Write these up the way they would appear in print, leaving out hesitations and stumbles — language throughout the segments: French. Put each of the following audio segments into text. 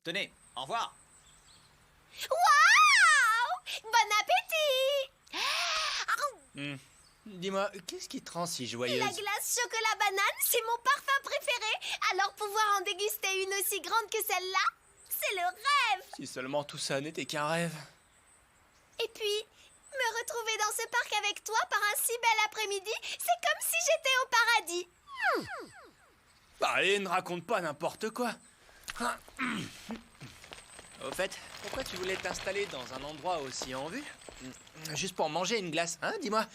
Tenez, au revoir. Waouh! Bon appétit! Dis-moi, qu'est-ce qui te rend si joyeuse? La glace chocolat banane, c'est mon parfum préféré. Alors pouvoir en déguster une aussi grande que celle-là, c'est le rêve. Si seulement tout ça n'était qu'un rêve. Et puis, me retrouver dans ce parc avec toi par un si bel après-midi, c'est comme si j'étais au paradis. Allez, ne raconte pas n'importe quoi. Au fait, pourquoi tu voulais t'installer dans un endroit aussi en vue? Juste pour manger une glace, hein, dis-moi.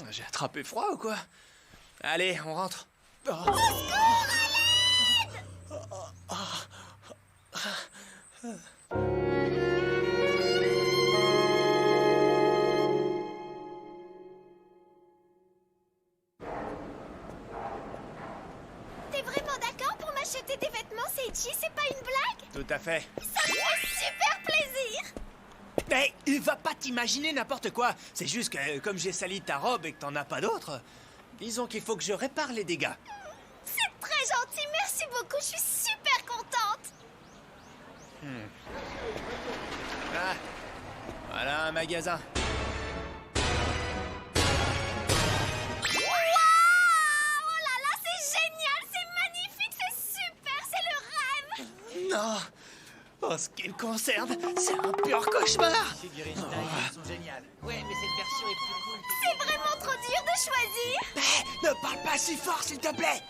J'ai attrapé froid ou quoi? Allez, on rentre. T'es vraiment d'accord pour m'acheter des vêtements, Seiji? C'est pas une blague? Tout à fait. Ça me fait super plaisir! Mais il va pas t'imaginer n'importe quoi. C'est juste que comme j'ai sali ta robe et que t'en as pas d'autre, disons qu'il faut que je répare les dégâts. C'est très gentil, merci beaucoup, je suis super contente! Ah, voilà un magasin. Waouh! Oh là là, c'est génial, c'est magnifique, c'est super, c'est le rêve! Non. En ce qui me concerne, c'est un pur cauchemar. Les figurines Style sont géniales. Ouais, mais cette version est plus cool. C'est vraiment trop dur de choisir! Ne parle pas si fort, s'il te plaît.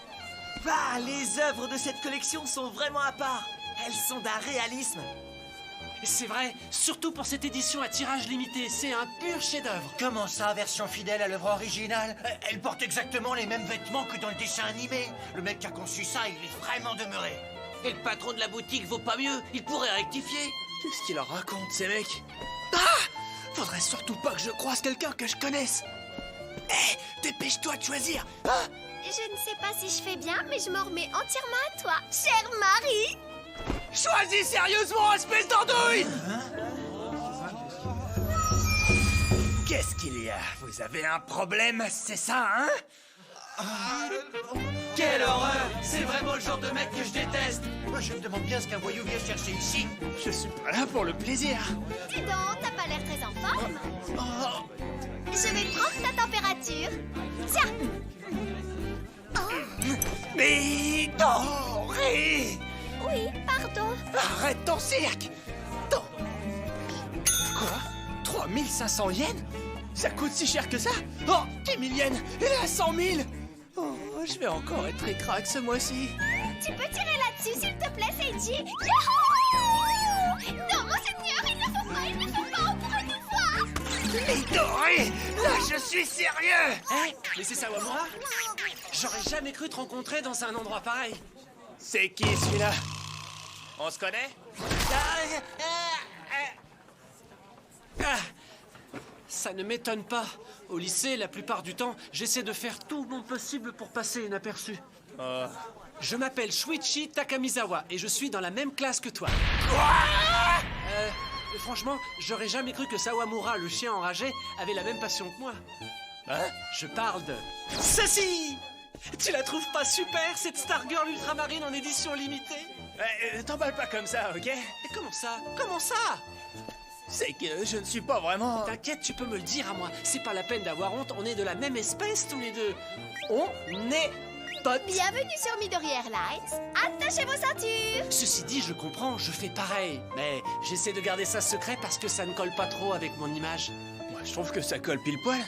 Ah, les œuvres de cette collection sont vraiment à part. Elles sont d'un réalisme. C'est vrai, surtout pour cette édition à tirage limité, c'est un pur chef-d'œuvre. Comment ça, version fidèle à l'œuvre originale? Elle porte exactement les mêmes vêtements que dans le dessin animé. Le mec qui a conçu ça, il est vraiment demeuré. Et le patron de la boutique vaut pas mieux. Il pourrait rectifier. Qu'est-ce qu'ils racontent, ces mecs? Ah! Faudrait surtout pas que je croise quelqu'un que je connaisse. Hé, dépêche-toi de choisir. Ah! Je ne sais pas si je fais bien, mais je m'en remets entièrement à toi, cher Marie! Choisis sérieusement, espèce d'andouille! Qu'est-ce qu'il y a? Vous avez un problème, c'est ça, hein? Quelle horreur! C'est vraiment le genre de mec que je déteste. Moi, je me demande bien ce qu'un voyou vient chercher ici. Je suis pas là pour le plaisir. Dis donc, t'as pas l'air très en forme. Je vais prendre ta température. Tiens! Mais Doré! Oui, pardon. Arrête ton cirque! Ton... Quoi? 3500 yens? Ça coûte si cher que ça? Oh, 10 000 yens! Et là, 100 000! Oh, je vais encore être écrac ce mois-ci. Tu peux tirer là-dessus, s'il te plaît, Seiji. Yahoo! Non, monseigneur, il ne faut pas, on pourrait tout voir. Mais Doré! Là, je suis sérieux! Hé, mais c'est Sawamura? J'aurais jamais cru te rencontrer dans un endroit pareil. C'est qui celui-là? On se connaît? Ah, ça ne m'étonne pas. Au lycée, la plupart du temps, j'essaie de faire tout mon possible pour passer inaperçu. Je m'appelle Shuichi Takamizawa et je suis dans la même classe que toi. Franchement, j'aurais jamais cru que Sawamura, le chien enragé, avait la même passion que moi. Hein? Je parle de... Ceci! Tu la trouves pas super, cette Stargirl ultramarine en édition limitée? T'emballes pas comme ça, ok? Mais comment ça? Comment ça? C'est que je ne suis pas vraiment... T'inquiète, tu peux me le dire à moi. C'est pas la peine d'avoir honte, on est de la même espèce tous les deux. On est potes. Bienvenue sur Midori Airlines. Attachez vos ceintures. Ceci dit, je comprends, je fais pareil. Mais j'essaie de garder ça secret parce que ça ne colle pas trop avec mon image. Moi, je trouve que ça colle pile poil.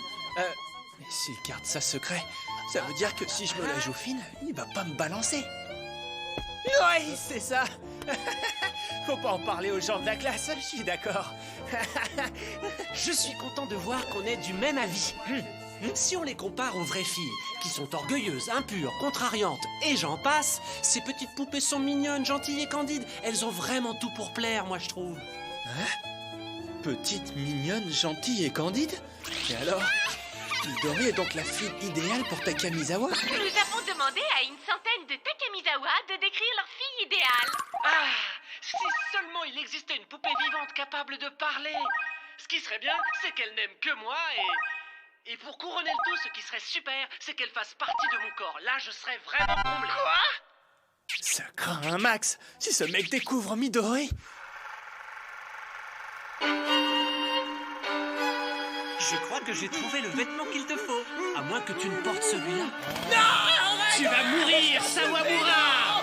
Mais s'il garde ça secret, ça veut dire que si je me la joue fine, il va pas me balancer. Oui, c'est ça. Faut pas en parler aux gens de la classe, je suis d'accord. Je suis content de voir qu'on est du même avis. Si on les compare aux vraies filles, qui sont orgueilleuses, impures, contrariantes, et j'en passe, ces petites poupées sont mignonnes, gentilles et candides. Elles ont vraiment tout pour plaire, moi, je trouve. Petite, mignonne, gentille et candide? Et alors, Midori est donc la fille idéale pour Takamizawa? Nous avons demandé à une centaine de Takamizawa de décrire leur fille idéale. Ah, si seulement il existait une poupée vivante capable de parler. Ce qui serait bien, c'est qu'elle n'aime que moi et pour couronner le tout, ce qui serait super, c'est qu'elle fasse partie de mon corps. Là, je serais vraiment comblé. Quoi? Ça craint un max. Si ce mec découvre Midori... Je crois que j'ai trouvé le vêtement qu'il te faut. À moins que tu ne portes celui-là. Non! Tu vas mourir, Sawamura!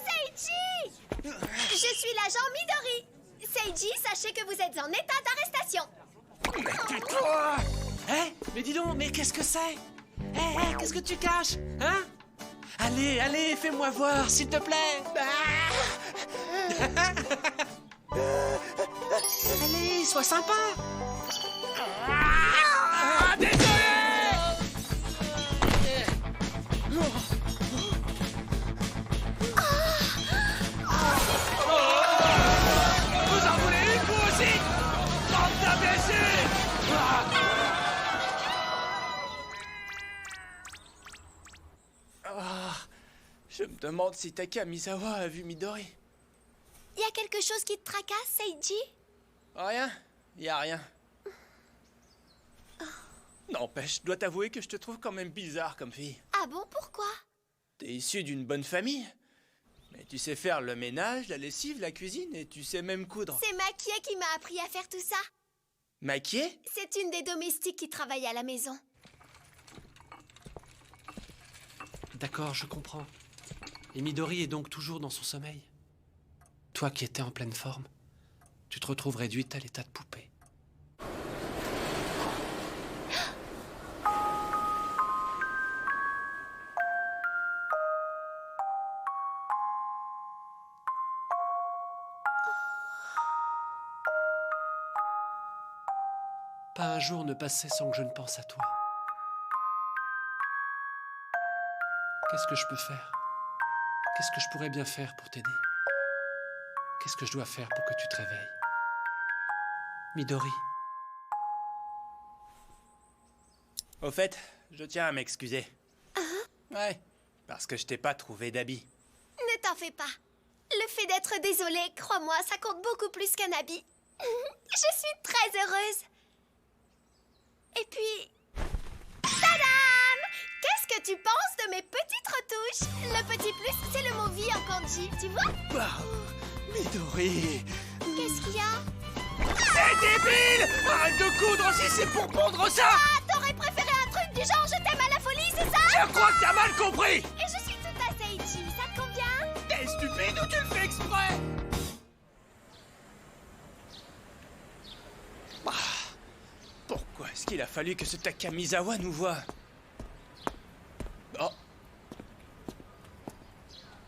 Seiji! Je suis l'agent Midori. Seiji, sachez que vous êtes en état d'arrestation. Mais dis donc, mais qu'est-ce que c'est? Qu'est-ce que tu caches? Hein? Allez, allez, fais-moi voir, s'il te plaît. Allez, sois sympa. Désolé! Vous en voulez une, vous aussi? Bande d'imbéciles! Je me demande si Takamizawa a vu Midori. Il y a quelque chose qui te tracasse, Seiji? Rien, y a rien. N'empêche, je dois t'avouer que je te trouve quand même bizarre comme fille. Ah bon, pourquoi? T'es issue d'une bonne famille, mais tu sais faire le ménage, la lessive, la cuisine et tu sais même coudre. C'est Makie qui m'a appris à faire tout ça. Maquillée? C'est une des domestiques qui travaille à la maison. D'accord, je comprends. Et Midori est donc toujours dans son sommeil. Toi qui étais en pleine forme, tu te retrouves réduite à l'état de poupée. Pas un jour ne passait sans que je ne pense à toi. Qu'est-ce que je peux faire? Qu'est-ce que je pourrais bien faire pour t'aider? Qu'est-ce que je dois faire pour que tu te réveilles? Midori. Au fait, je tiens à m'excuser. Ouais, parce que je t'ai pas trouvé d'habit. Ne t'en fais pas. Le fait d'être désolée, crois-moi, ça compte beaucoup plus qu'un habit. Je suis très heureuse. Et puis... Tadam! Qu'est-ce que tu penses de mes petites retouches? Le petit plus, c'est le mot vie en kanji, tu vois? Wow, Midori! Qu'est-ce qu'il y a? C'est débile! Arrête de coudre si c'est pour pondre ça! Ah, t'aurais préféré un truc du genre je t'aime à la folie, c'est ça? Je crois que t'as mal compris! Et je suis tout à Seiji, ça te convient? T'es stupide ou tu le fais exprès? Pourquoi est-ce qu'il a fallu que ce Takamizawa nous voie? Oh.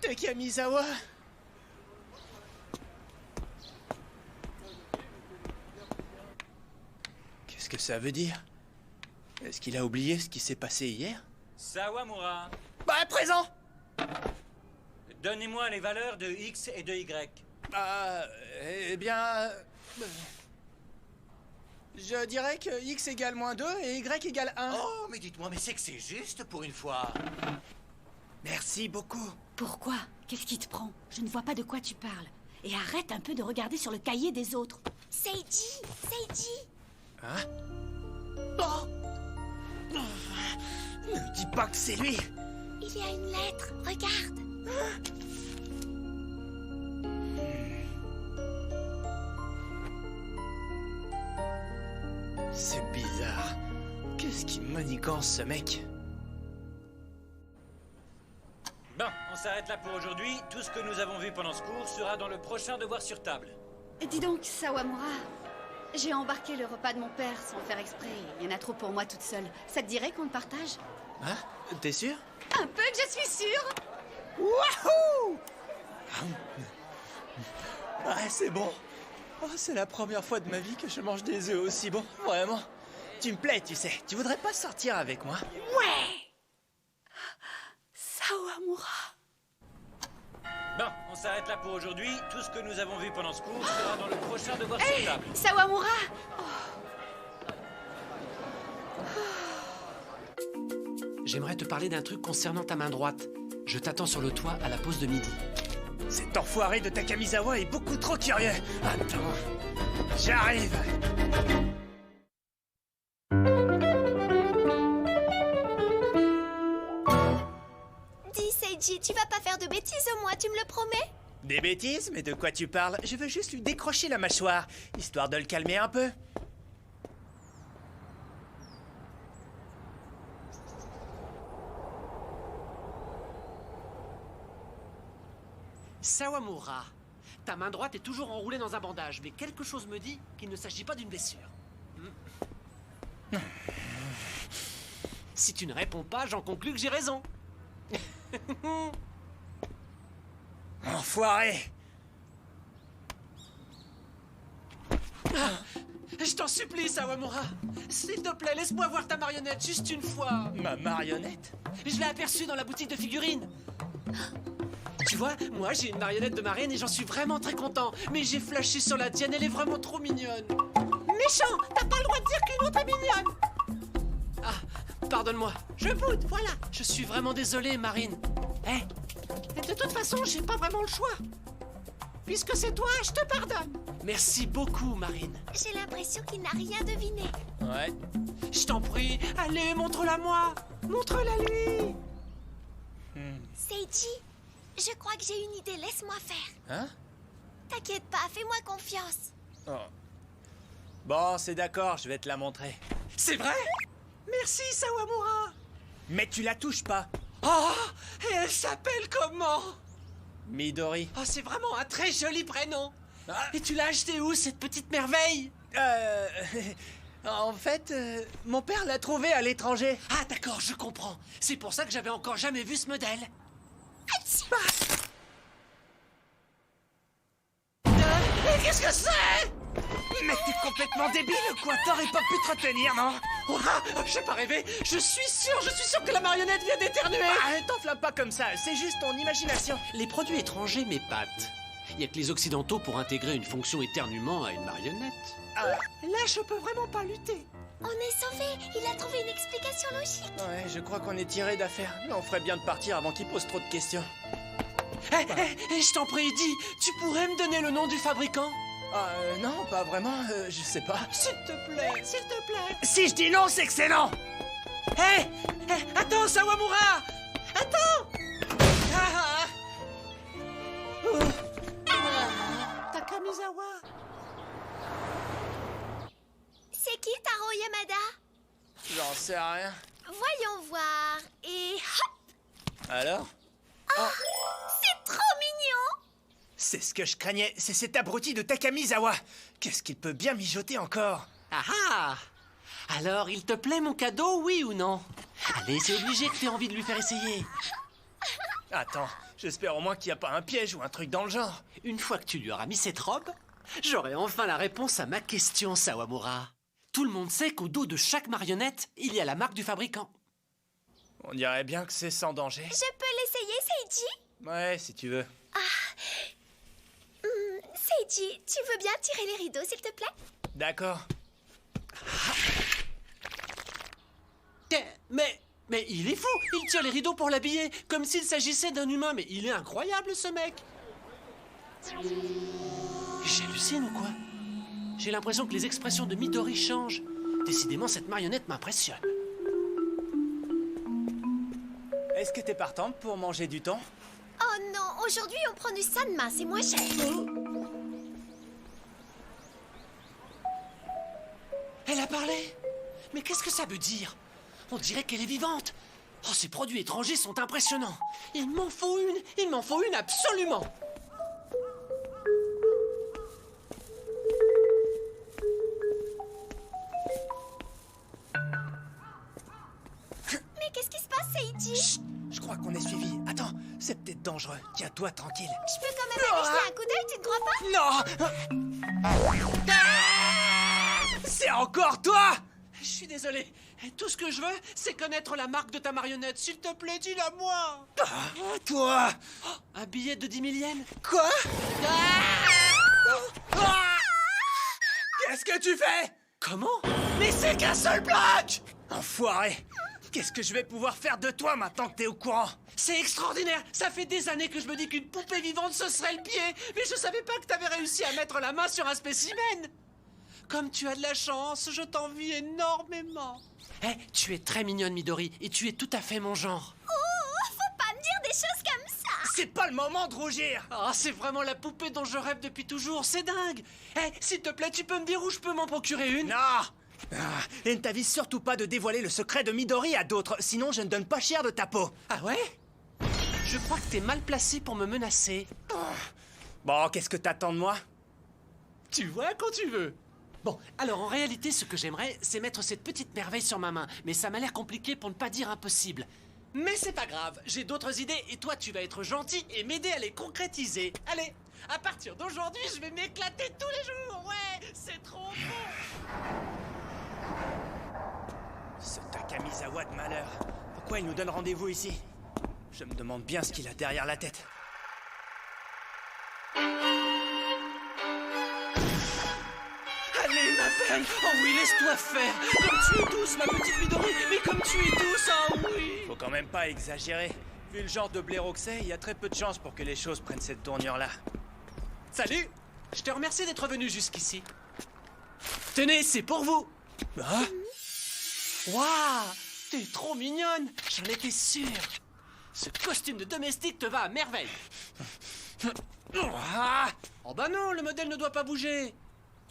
Takamizawa? Qu'est-ce que ça veut dire? Est-ce qu'il a oublié ce qui s'est passé hier? Sawamura, Bah, présent! donnez-moi les valeurs de X et de Y. Eh bien... Je dirais que x égale -2 et y égale 1. Oh, mais dites-moi, mais c'est que c'est juste pour une fois. Merci beaucoup. Pourquoi? Qu'est-ce qui te prend? Je ne vois pas de quoi tu parles. Et arrête un peu de regarder sur le cahier des autres. Seiji, Seiji. Hein? Oh! Ne dis pas que c'est lui. Il y a une lettre, regarde. C'est bizarre. Qu'est-ce qui manigance ce mec? Bon, on s'arrête là pour aujourd'hui. Tout ce que nous avons vu pendant ce cours sera dans le prochain devoir sur table. Dis donc, Sawamura, j'ai embarqué le repas de mon père sans faire exprès. Il y en a trop pour moi toute seule. Ça te dirait qu'on le partage? Hein? T'es sûr? Un peu que je suis sûre. Wouhou! Ouais, c'est bon. Oh, c'est la première fois de ma vie que je mange des œufs aussi bons. Vraiment. Tu me plais, tu sais. Tu voudrais pas sortir avec moi? Ouais! Sawamura. Bon, on s'arrête là pour aujourd'hui. Tout ce que nous avons vu pendant ce cours sera dans le prochain devoir sur table. Sawamura! J'aimerais te parler d'un truc concernant ta main droite. Je t'attends sur le toit à la pause de midi. Cet enfoiré de Takamizawa est beaucoup trop curieux. Attends, j'arrive. Dis, Seiji, tu vas pas faire de bêtises au moins, tu me le promets? Des bêtises? Mais de quoi tu parles? Je veux juste lui décrocher la mâchoire, histoire de le calmer un peu. Sawamura, ta main droite est toujours enroulée dans un bandage, mais quelque chose me dit qu'il ne s'agit pas d'une blessure. Si tu ne réponds pas, j'en conclus que j'ai raison. Enfoiré! Je t'en supplie, Sawamura. S'il te plaît, laisse-moi voir ta marionnette juste une fois. Ma marionnette? Je l'ai aperçue dans la boutique de figurines. Tu vois, moi j'ai une marionnette de marine et j'en suis vraiment très content. Mais j'ai flashé sur la tienne, elle est vraiment trop mignonne. Méchant, t'as pas le droit de dire qu'une autre est mignonne. Ah, pardonne-moi. Je boude, voilà. Je suis vraiment désolé, Marine. Eh, de toute façon, j'ai pas vraiment le choix. Puisque c'est toi, je te pardonne. Merci beaucoup, Marine. J'ai l'impression qu'il n'a rien deviné. Ouais. Je t'en prie, allez, montre-la moi. Montre-la lui. Seiji, je crois que j'ai une idée, laisse-moi faire. Hein? T'inquiète pas, fais-moi confiance. Oh. Bon, c'est d'accord, je vais te la montrer. C'est vrai? Merci, Sawamura. Mais tu la touches pas. Oh, et elle s'appelle comment? Midori. Oh, c'est vraiment un très joli prénom. Ah. Et tu l'as acheté où, cette petite merveille? En fait, mon père l'a trouvée à l'étranger. Ah, d'accord, je comprends. C'est pour ça que j'avais encore jamais vu ce modèle. Mais qu'est-ce que c'est? Mais t'es complètement débile ou quoi? T'aurais pas pu te retenir, non? Ah, j'ai pas rêvé. Je suis sûr que la marionnette vient d'éternuer. Ah, t'enflamme pas comme ça, c'est juste ton imagination. Les produits étrangers m'épatent. Il y a que les occidentaux pour intégrer une fonction éternuement à une marionnette. Là, je peux vraiment pas lutter. On est sauvés, il a trouvé une explication logique. Ouais, je crois qu'on est tiré d'affaire. Mais on ferait bien de partir avant qu'il pose trop de questions. Je t'en prie, dis, tu pourrais me donner le nom du fabricant? Non, pas vraiment, je sais pas. S'il te plaît, s'il te plaît. Si je dis non, c'est que c'est non! Attends, Sawamura! Attends! Takamizawa. C'est qui Taro Yamada? J'en sais rien. Voyons voir. Et hop! Alors? C'est trop mignon! C'est ce que je craignais, c'est cet abruti de Takamizawa. Qu'est-ce qu'il peut bien mijoter encore? Ah! Alors, il te plaît mon cadeau, oui ou non? Allez, c'est obligé que tu aies envie de lui faire essayer. Attends, j'espère au moins qu'il n'y a pas un piège ou un truc dans le genre. Une fois que tu lui auras mis cette robe, j'aurai enfin la réponse à ma question, Sawamura. Tout le monde sait qu'au dos de chaque marionnette, il y a la marque du fabricant. On dirait bien que c'est sans danger. Je peux l'essayer, Seiji? Ouais, si tu veux. Seiji, tu veux bien tirer les rideaux, s'il te plaît? D'accord. Mais il est fou. Il tire les rideaux pour l'habiller, comme s'il s'agissait d'un humain. Mais il est incroyable, ce mec. J'hallucine ou quoi? J'ai l'impression que les expressions de Midori changent. Décidément, cette marionnette m'impressionne. Est-ce que t'es partante pour manger du thon? Oh non, aujourd'hui on prend du sanma, c'est moins cher. Elle a parlé? Mais qu'est-ce que ça veut dire? On dirait qu'elle est vivante. Oh, ces produits étrangers sont impressionnants. Il m'en faut une absolument. Mais qu'est-ce qui se passe, Seiji? Chut, je crois qu'on est suivi. Attends, c'est peut-être dangereux. Tiens-toi tranquille. Je peux quand même aller jeter un coup d'œil, tu ne crois pas? Non! C'est encore toi! Je suis désolé. Tout ce que je veux, c'est connaître la marque de ta marionnette. S'il te plaît, dis-la-moi. Toi! Oh, un billet de 10 000 yens? Quoi? Qu'est-ce que tu fais? Comment? Mais c'est qu'un seul bloc! Enfoiré! Qu'est-ce que je vais pouvoir faire de toi maintenant que t'es au courant? C'est extraordinaire. Ça fait des années que je me dis qu'une poupée vivante, ce serait le pied. Mais je savais pas que t'avais réussi à mettre la main sur un spécimen. Comme tu as de la chance, je t'envie énormément. Tu es très mignonne, Midori, et tu es tout à fait mon genre. Oh, faut pas me dire des choses comme ça! C'est pas le moment de rougir! Ah, c'est vraiment la poupée dont je rêve depuis toujours, c'est dingue. S'il te plaît, tu peux me dire où je peux m'en procurer une? Non! Et ne t'avise surtout pas de dévoiler le secret de Midori à d'autres, sinon je ne donne pas cher de ta peau. Ah ouais? Je crois que t'es mal placé pour me menacer. Bon, qu'est-ce que t'attends de moi? Tu vois quand tu veux. Bon, alors en réalité, ce que j'aimerais, c'est mettre cette petite merveille sur ma main. Mais ça m'a l'air compliqué pour ne pas dire impossible. Mais c'est pas grave, j'ai d'autres idées et toi, tu vas être gentil et m'aider à les concrétiser. Allez, à partir d'aujourd'hui, je vais m'éclater tous les jours. Ouais, c'est trop bon. Ce Takamizawa de malheur. Pourquoi il nous donne rendez-vous ici? Je me demande bien ce qu'il a derrière la tête. Allez, ma belle. Oh oui, laisse-toi faire. Comme tu es douce, ma petite Midori. Mais comme tu es douce, oh oui. Faut quand même pas exagérer. Vu le genre de blaireau que c'est, il y a très peu de chances pour que les choses prennent cette tournure-là. Salut. Je te remercie d'être venu jusqu'ici. Tenez, c'est pour vous. Ah? Waouh, t'es trop mignonne. J'en étais sûr. Ce costume de domestique te va à merveille. Ah! Oh bah non, le modèle ne doit pas bouger.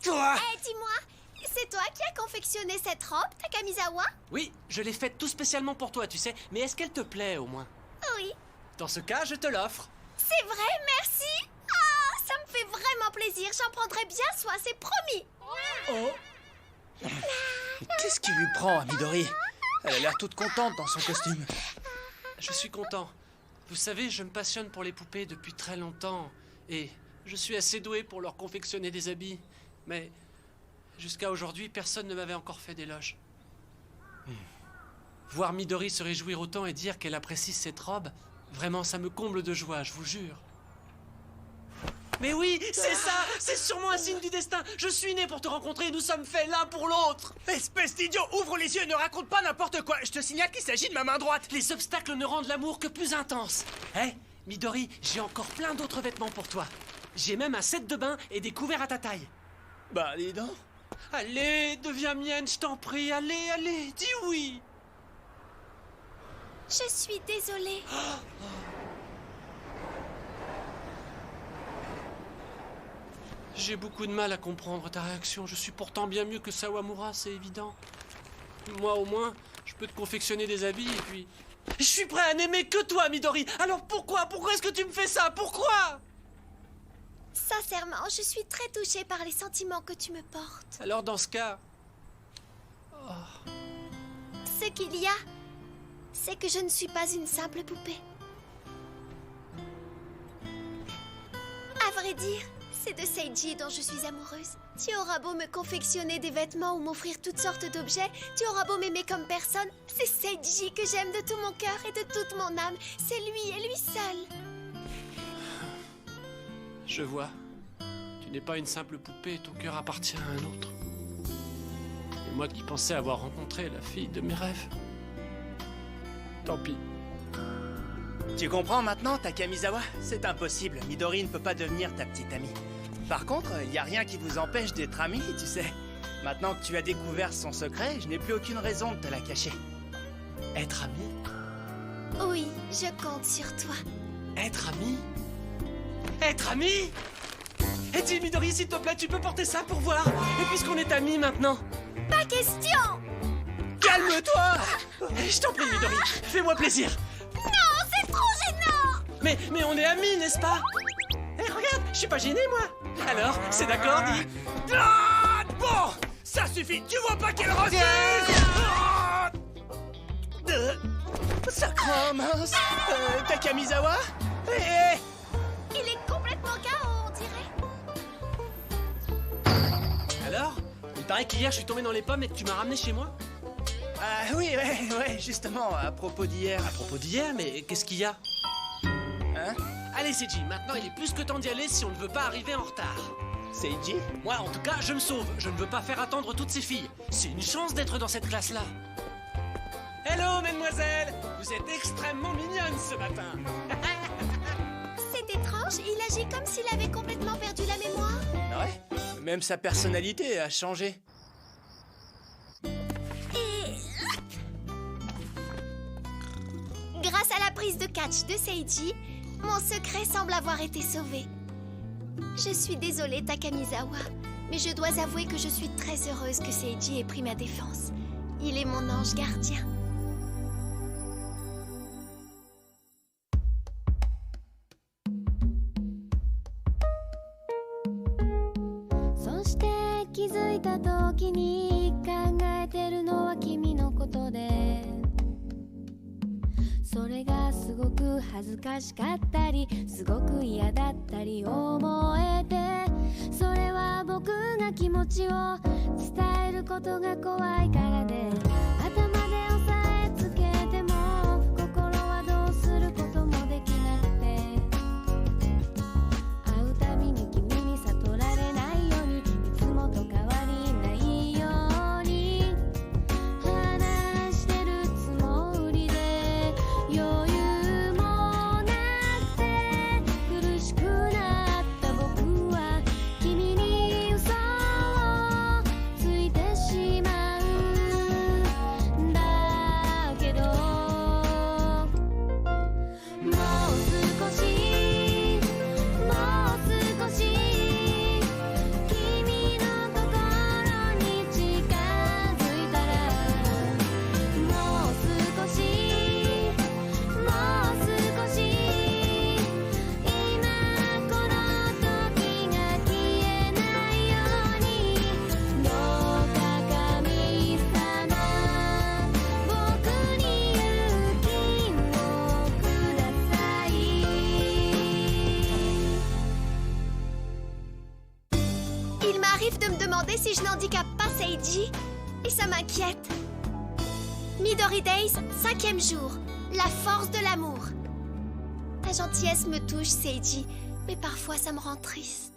Toi! Dis-moi, c'est toi qui as confectionné cette robe, Takamizawa? Oui, je l'ai faite tout spécialement pour toi, tu sais. Mais est-ce qu'elle te plaît au moins? Oui. Dans ce cas, je te l'offre. C'est vrai, merci. Ah, ça me fait vraiment plaisir. J'en prendrai bien soin, c'est promis. Oh! Qu'est-ce qui lui prend à Midori? Elle a l'air toute contente dans son costume. Je suis content. Vous savez, je me passionne pour les poupées depuis très longtemps. Et je suis assez doué pour leur confectionner des habits. Mais jusqu'à aujourd'hui, personne ne m'avait encore fait d'éloge. Voir Midori se réjouir autant et dire qu'elle apprécie cette robe, vraiment, ça me comble de joie, je vous jure. Mais oui, c'est ça! C'est sûrement un signe du destin! Je suis né pour te rencontrer et nous sommes faits l'un pour l'autre! Espèce d'idiot, ouvre les yeux et ne raconte pas n'importe quoi! Je te signale qu'il s'agit de ma main droite! Les obstacles ne rendent l'amour que plus intense! Midori, j'ai encore plein d'autres vêtements pour toi. J'ai même un set de bain et des couverts à ta taille. Bah, dis donc! Allez, deviens mienne, je t'en prie, allez, dis oui! Je suis désolée. J'ai beaucoup de mal à comprendre ta réaction. Je suis pourtant bien mieux que Sawamura, c'est évident. Moi, au moins, je peux te confectionner des habits et puis... Je suis prêt à n'aimer que toi, Midori. Alors pourquoi est-ce que tu me fais ça? Pourquoi? Sincèrement, je suis très touchée par les sentiments que tu me portes. Alors dans ce cas... Ce qu'il y a, c'est que je ne suis pas une simple poupée. À vrai dire, c'est de Seiji dont je suis amoureuse. Tu auras beau me confectionner des vêtements ou m'offrir toutes sortes d'objets, tu auras beau m'aimer comme personne, c'est Seiji que j'aime de tout mon cœur et de toute mon âme. C'est lui et lui seul. Je vois. Tu n'es pas une simple poupée, ton cœur appartient à un autre. Et moi qui pensais avoir rencontré la fille de mes rêves. Tant pis. Tu comprends maintenant, Takamizawa? C'est impossible. Midori ne peut pas devenir ta petite amie. Par contre, il n'y a rien qui vous empêche d'être amis, tu sais. Maintenant que tu as découvert son secret, je n'ai plus aucune raison de te la cacher. Être ami? Oui, je compte sur toi. Être ami? Être ami? Eh, dis Midori, s'il te plaît, tu peux porter ça pour voir? Et puisqu'on est amis maintenant... Pas question! Calme-toi! Je t'en prie, Midori, fais-moi plaisir. Non, c'est trop gênant! Mais on est amis, n'est-ce pas? Eh, regarde, je suis pas gêné, moi. Alors, c'est d'accord, dis? Ah, bon, ça suffit. Tu vois pas qu'elle refuse? Ah, sacre mince. Takamizawa? Eh, Il est complètement KO, on dirait. Alors? Il paraît qu'hier, je suis tombé dans les pommes et que tu m'as ramené chez moi? Ah oui, ouais, justement, à propos d'hier. À propos d'hier, mais qu'est-ce qu'il y a? Hein? Allez, Seiji, maintenant il est plus que temps d'y aller si on ne veut pas arriver en retard. Seiji? Moi, en tout cas, je me sauve. Je ne veux pas faire attendre toutes ces filles. C'est une chance d'être dans cette classe-là. Hello, mademoiselle! Vous êtes extrêmement mignonne ce matin. C'est étrange, il agit comme s'il avait complètement perdu la mémoire. Ouais, même sa personnalité a changé. Et... grâce à la prise de catch de Seiji, mon secret semble avoir été sauvé. Je suis désolée, Takamizawa, mais je dois avouer que je suis très heureuse que Seiji ait pris ma défense. Il est mon ange gardien. De me demander si je n'handicape pas Seiji, et ça m'inquiète. Midori Days, 5e jour, la force de l'amour. Ta gentillesse me touche, Seiji, mais parfois ça me rend triste.